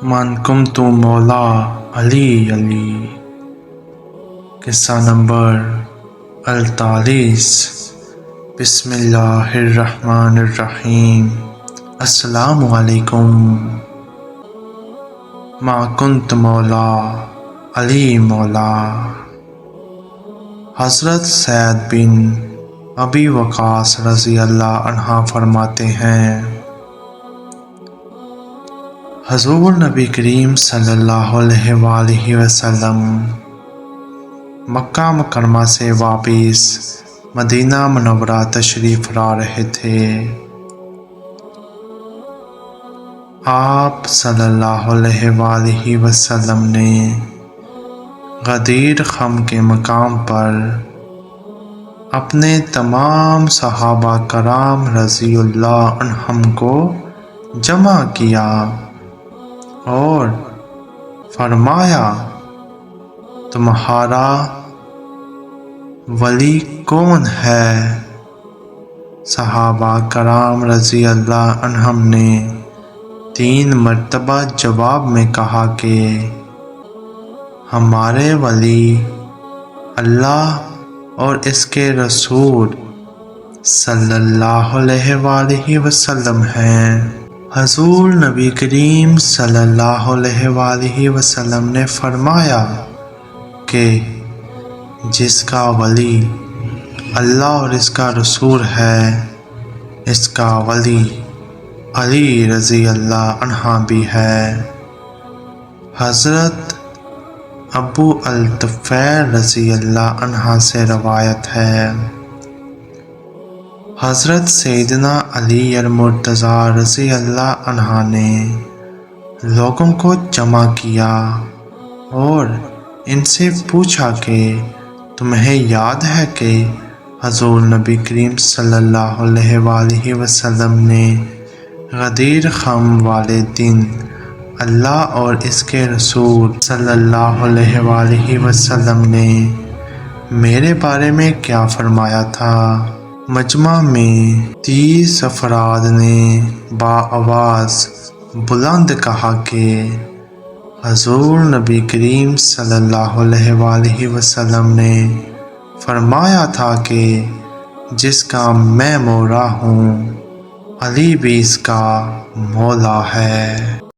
من کنت مولا علی علی۔ قصہ نمبر 48۔ بسم اللہ الرحمن الرحیم۔ السلام علیکم۔ ما کنت مولا علی مولا۔ حضرت سعد بن ابی وقاص رضی اللہ عنہ فرماتے ہیں، حضور نبی کریم صلی اللہ علیہ وآلہ وسلم مکہ مکرمہ سے واپس مدینہ منورہ تشریف لا رہے تھے۔ آپ صلی اللہ علیہ وآلہ وسلم نے غدیر خم کے مقام پر اپنے تمام صحابہ کرام رضی اللہ عنہم کو جمع کیا اور فرمایا، تمہارا ولی کون ہے؟ صحابہ کرام رضی اللہ عنہم نے 3 مرتبہ جواب میں کہا کہ ہمارے ولی اللہ اور اس کے رسول صلی اللہ علیہ وآلہ وسلم ہیں۔ حضور نبی کریم صلی اللہ علیہ وآلہ وسلم نے فرمایا کہ جس کا ولی اللہ اور اس کا رسول ہے، اس کا ولی علی رضی اللہ عنہ بھی ہے۔ حضرت ابو الطفیل رضی اللہ عنہ سے روایت ہے، حضرت سیدنا علی المرتضیٰ رضی اللہ عنہ نے لوگوں کو جمع کیا اور ان سے پوچھا کہ تمہیں یاد ہے کہ حضور نبی کریم صلی اللہ علیہ وآلہ وسلم نے غدیر خم والے دن اللہ اور اس کے رسول صلی اللہ علیہ وآلہ وسلم نے میرے بارے میں کیا فرمایا تھا؟ مجمع میں 30 افراد نے بآواز بلند کہا کہ حضور نبی کریم صلی اللہ علیہ وآلہ وسلم نے فرمایا تھا کہ جس کا میں مولا ہوں، علی بھی اس کا مولا ہے۔